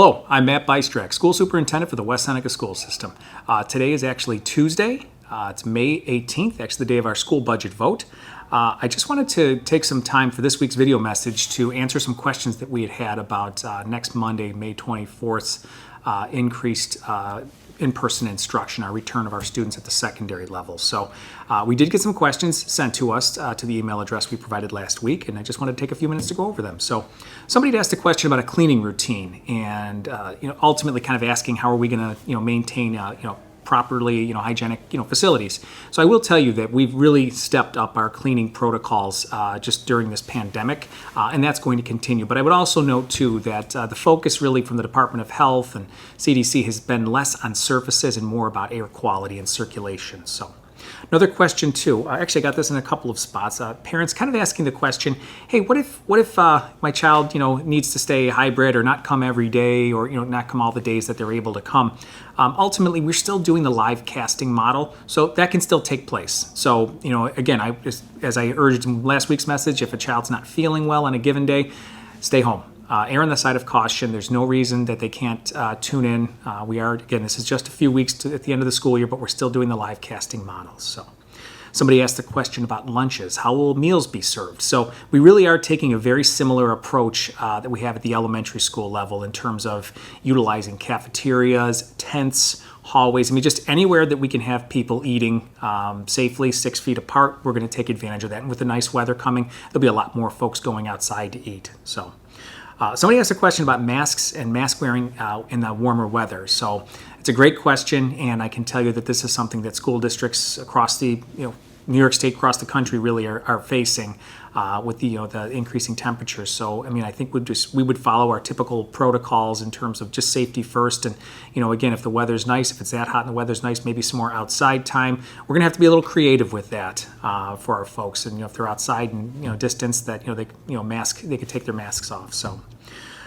Hello, I'm Matt Bystrak, School Superintendent for the West Seneca School System. Today is actually Tuesday. It's May 18th, actually the day of our school budget vote. I just wanted to take some time for this week's video message to answer some questions that we had about next Monday, May 24th's increased in-person instruction, our return of our students at the secondary level. So we did get some questions sent to us to the email address we provided last week, and I just wanted to take a few minutes to go over them. So somebody had asked a question about a cleaning routine, and ultimately kind of asking how are we going to maintain properly hygienic facilities. So I will tell you that we've really stepped up our cleaning protocols just during this pandemic, and that's going to continue. But I would also note too that the focus really from the Department of Health and CDC has been less on surfaces and more about air quality and circulation. So another question too, actually I got this in a couple of spots. Parents kind of asking the question, hey, what if my child needs to stay hybrid or not come every day, or not come all the days that they're able to come. Ultimately, we're still doing the live casting model, so that can still take place. So again, as I urged in last week's message, if a child's not feeling well on a given day, stay home. Err on the side of caution. There's no reason that they can't tune in. This is just a few weeks at the end of the school year, but we're still doing the live casting models. So somebody asked a question about lunches. How will meals be served? So we really are taking a very similar approach that we have at the elementary school level in terms of utilizing cafeterias, tents, hallways. Just anywhere that we can have people eating safely, 6 feet apart, we're going to take advantage of that. And with the nice weather coming, there'll be a lot more folks going outside to eat. So somebody asked a question about masks and mask wearing in the warmer weather. So it's a great question, and I can tell you that this is something that school districts across the New York State, across the country, really are facing with the increasing temperatures. So I think we would follow our typical protocols in terms of just safety first. And again, if the weather's nice, if it's that hot and the weather's nice, maybe some more outside time. We're gonna have to be a little creative with that for our folks. And if they're outside and distance, that they could take their masks off. So.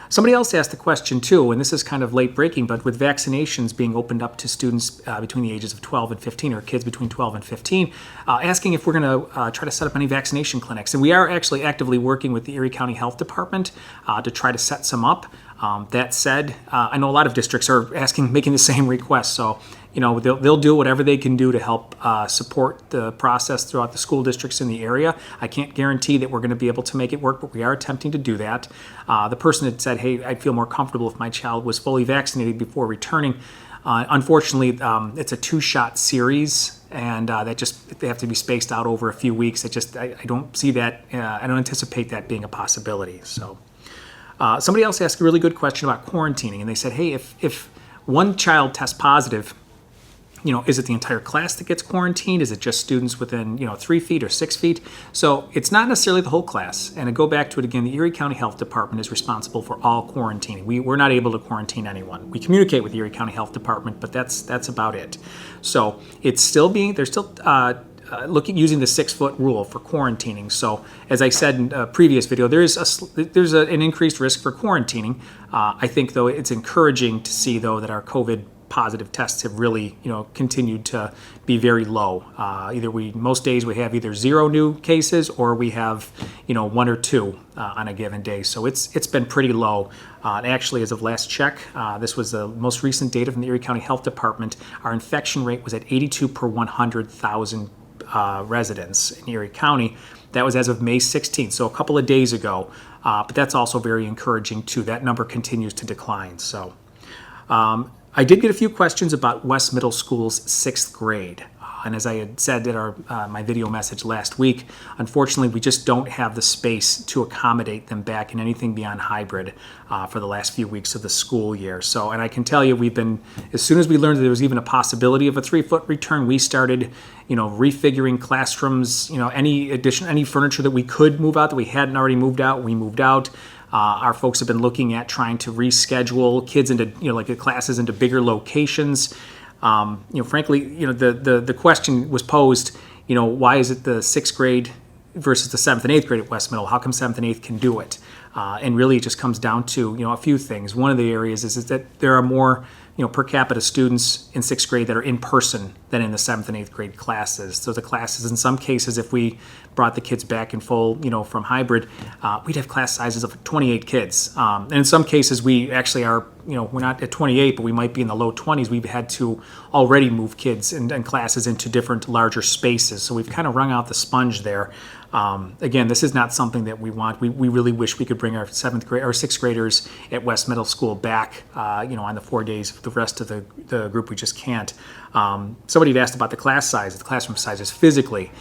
Somebody else asked the question too, and this is kind of late breaking, but with vaccinations being opened up to students between the ages of 12 and 15, or kids between 12 and 15, asking if we're going to try to set up any vaccination clinics. And we are actually actively working with the Erie County Health Department to try to set some up. That said, I know a lot of districts are making the same request. So they'll do whatever they can do to help support the process throughout the school districts in the area. I can't guarantee that we're going to be able to make it work, but we are attempting to do that. The person had said, hey, I'd feel more comfortable if my child was fully vaccinated before returning. Unfortunately, it's a 2-shot series, and they have to be spaced out over a few weeks. I don't see that. I don't anticipate that being a possibility. So. Somebody else asked a really good question about quarantining, and they said, hey, if one child tests positive, is it the entire class that gets quarantined? Is it just students within 3 feet or 6 feet? So it's not necessarily the whole class. And to go back to it again, the Erie County Health Department is responsible for all quarantining. We're not able to quarantine anyone. We communicate with the Erie County Health Department, but that's about it. So they're still using the 6-foot rule for quarantining. So as I said in a previous video, there's an increased risk for quarantining. I think though it's encouraging to see though that our COVID positive tests have really continued to be very low. Most days we have either 0 new cases, or we have 1 or 2 on a given day. So it's been pretty low. And actually, as of last check, this was the most recent data from the Erie County Health Department. Our infection rate was at 82 per 100,000 residents in Erie County. That was as of May 16th, so a couple of days ago. But that's also very encouraging too. That number continues to decline. So I did get a few questions about West Middle School's 6th grade. And as I had said in my video message last week, unfortunately, we just don't have the space to accommodate them back in anything beyond hybrid for the last few weeks of the school year. So, and I can tell you, as soon as we learned that there was even a possibility of a 3-foot return, we started, refiguring classrooms, any furniture that we could move out that we hadn't already moved out, we moved out. Our folks have been looking at trying to reschedule kids into, classes into bigger locations. Frankly, the question was posed, why is it the 6th grade versus the 7th and 8th grade at West Middle? How come 7th and 8th can do it? And really it just comes down to, a few things. One of the areas is that there are more per capita students in 6th grade that are in person than in the 7th and 8th grade classes. So the classes, in some cases, if we brought the kids back in full, from hybrid, we'd have class sizes of 28 kids. And in some cases, we actually are, we're not at 28, but we might be in the low 20s. We've had to already move kids and classes into different larger spaces. So we've kind of wrung out the sponge there. Again, this is not something that we want. We really wish we could bring our 7th grade or 6th graders at West Middle School back, on the 4 days. The rest of the group, we just can't. Somebody had asked about the class size, the classroom sizes physically.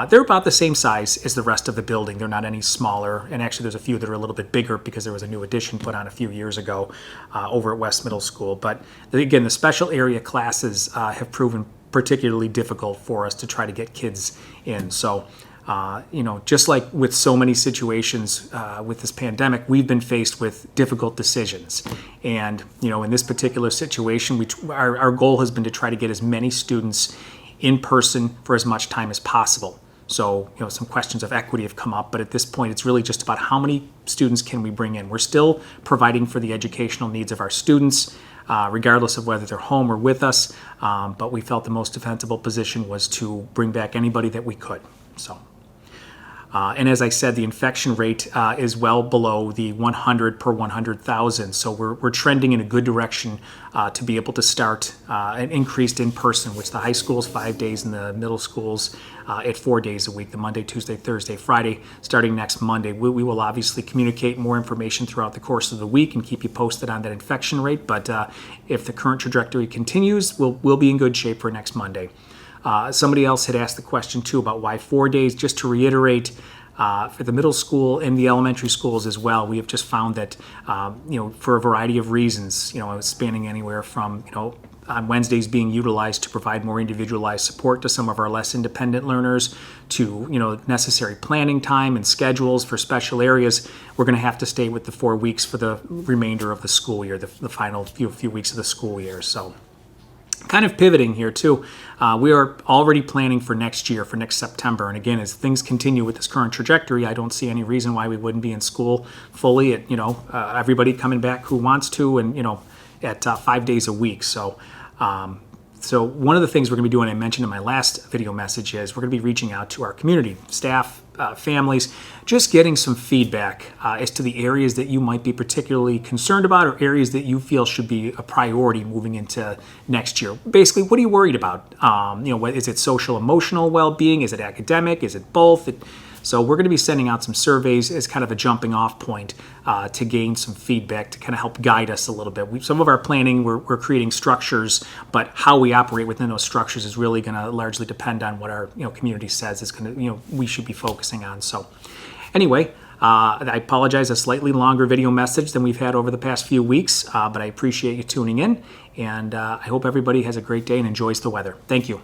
They're about the same size as the rest of the building. They're not any smaller. And actually, there's a few that are a little bit bigger because there was a new addition put on a few years ago over at West Middle School. But again, the special area classes have proven particularly difficult for us to try to get kids in. So, just like with so many situations with this pandemic, we've been faced with difficult decisions. And, in this particular situation, our goal has been to try to get as many students in person for as much time as possible. So, some questions of equity have come up, but at this point, it's really just about how many students can we bring in. We're still providing for the educational needs of our students, regardless of whether they're home or with us, but we felt the most defensible position was to bring back anybody that we could. So. And as I said, the infection rate is well below the 100 per 100,000. So we're trending in a good direction to be able to start an increased in-person, which the high schools 5 days and the middle schools at 4 days a week, the Monday, Tuesday, Thursday, Friday, starting next Monday. We will obviously communicate more information throughout the course of the week and keep you posted on that infection rate. But if the current trajectory continues, we'll be in good shape for next Monday. Somebody else had asked the question, too, about why 4 days. Just to reiterate, for the middle school and the elementary schools as well, we have just found that, for a variety of reasons, spanning anywhere from, on Wednesdays being utilized to provide more individualized support to some of our less independent learners, to, necessary planning time and schedules for special areas, we're going to have to stay with the 4 weeks for the remainder of the school year, the final few weeks of the school year. So. Kind of pivoting here too, we are already planning for next year, for next September. And again, as things continue with this current trajectory, I don't see any reason why we wouldn't be in school fully at, everybody coming back who wants to, and, at 5 days a week. So one of the things we're going to be doing, I mentioned in my last video message, is we're going to be reaching out to our community, staff, families, just getting some feedback as to the areas that you might be particularly concerned about, or areas that you feel should be a priority moving into next year. Basically, what are you worried about? Is it social, emotional well-being? Is it academic? Is it both? So we're going to be sending out some surveys as kind of a jumping off point to gain some feedback to kind of help guide us a little bit. Some of our planning, we're creating structures, but how we operate within those structures is really going to largely depend on what our community says is going to we should be focusing on. So anyway, I apologize, a slightly longer video message than we've had over the past few weeks, but I appreciate you tuning in, and I hope everybody has a great day and enjoys the weather. Thank you.